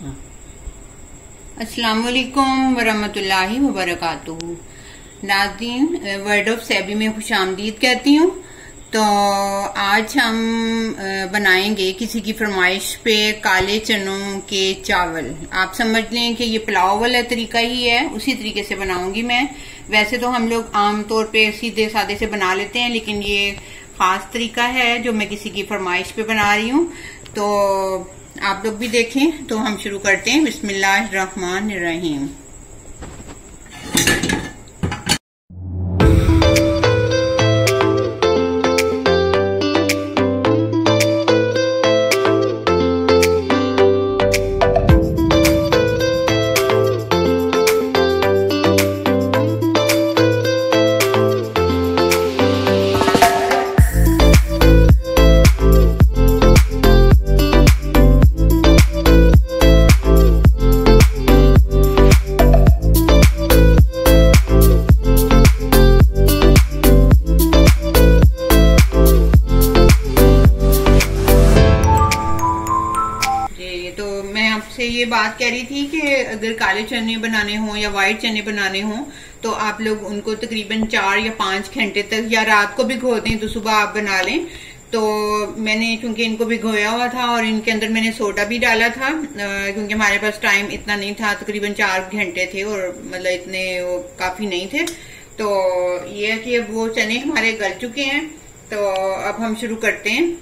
अस्सलाम वालेकुम वरहमतुल्लाहि वबरकातुहू। नाज़रीन, वर्ड ऑफ सैबी में खुशामदीद कहती हूँ। तो आज हम बनाएंगे किसी की फरमाइश पे काले चनों के चावल। आप समझ लें कि ये पुलाव वाला तरीका ही है, उसी तरीके से बनाऊंगी मैं। वैसे तो हम लोग आमतौर पे सीधे सादे से बना लेते हैं, लेकिन ये खास तरीका है जो मैं किसी की फरमाइश पे बना रही हूँ। तो आप लोग भी देखें। तो हम शुरू करते हैं। बिस्मिल्लाहिर्रहमानिर्रहीम। ये बात कह रही थी कि अगर काले चने बनाने हो या वाइट चने बनाने हो तो आप लोग उनको तकरीबन 4 या 5 घंटे तक या रात को भिगो दें तो सुबह आप बना लें। तो मैंने चूंकि इनको भिगोया हुआ था और इनके अंदर मैंने सोडा भी डाला था, क्योंकि हमारे पास टाइम इतना नहीं था, तकरीबन 4 घंटे थे और मतलब इतने वो काफी नहीं थे। तो ये है कि अब वो चने हमारे गल चुके हैं। तो अब हम शुरू करते हैं।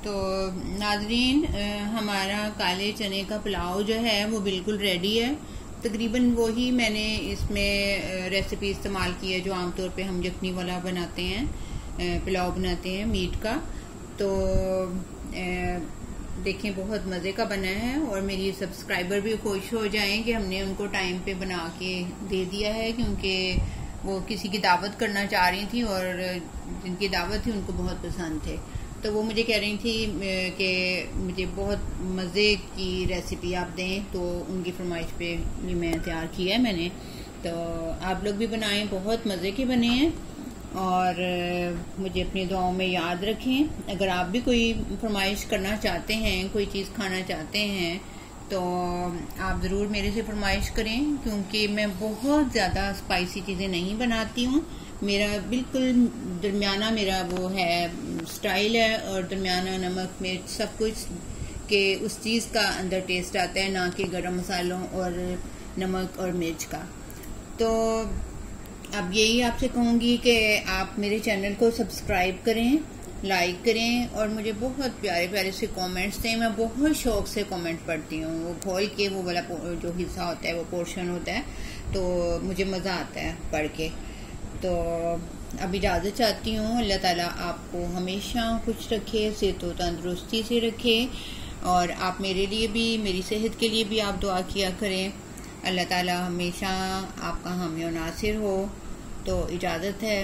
तो नाजरीन, हमारा काले चने का पुलाव जो है वो बिल्कुल रेडी है। तकरीबन वही मैंने इसमें रेसिपी इस्तेमाल की है जो आमतौर पे हम यखनी वाला बनाते हैं, पुलाव बनाते हैं मीट का। तो देखें, बहुत मज़े का बना है और मेरी सब्सक्राइबर भी खुश हो जाएं कि हमने उनको टाइम पे बना के दे दिया है, क्योंकि वो किसी की दावत करना चाह रही थी और जिनकी दावत थी उनको बहुत पसंद थे। तो वो मुझे कह रही थी कि मुझे बहुत मज़े की रेसिपी आप दें, तो उनकी फरमाइश पे ये मैं तैयार किया है मैंने। तो आप लोग भी बनाएं, बहुत मज़े के बने हैं और मुझे अपनी दुआओं में याद रखें। अगर आप भी कोई फरमाइश करना चाहते हैं, कोई चीज़ खाना चाहते हैं, तो आप ज़रूर मेरे से फरमाइश करें, क्योंकि मैं बहुत ज़्यादा स्पाइसी चीज़ें नहीं बनाती हूँ। मेरा बिल्कुल दरमियाना मेरा वो है स्टाइल है, और दरमियाना नमक मिर्च सब कुछ के उस चीज़ का अंदर टेस्ट आता है, ना कि गरम मसालों और नमक और मिर्च का। तो अब यही आपसे कहूँगी कि आप मेरे चैनल को सब्सक्राइब करें, लाइक करें, और मुझे बहुत प्यारे प्यारे से कमेंट्स दें। मैं बहुत शौक से कमेंट पढ़ती हूँ, वो खोल के वो वाला जो हिस्सा होता है, वो पोर्शन होता है, तो मुझे मज़ा आता है पढ़ के। तो अब इजाज़त चाहती हूँ। अल्लाह ताला आपको हमेशा खुश रखे, सेहत व तंदुरुस्ती से रखे, और आप मेरे लिए भी, मेरी सेहत के लिए भी आप दुआ किया करें। अल्लाह ताला हमेशा आपका हामी और नासिर हो। तो इजाज़त है।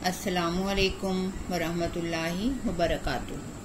अस्सलामु अलैकुम वरहमतुल्लाहि वबरकातुहू।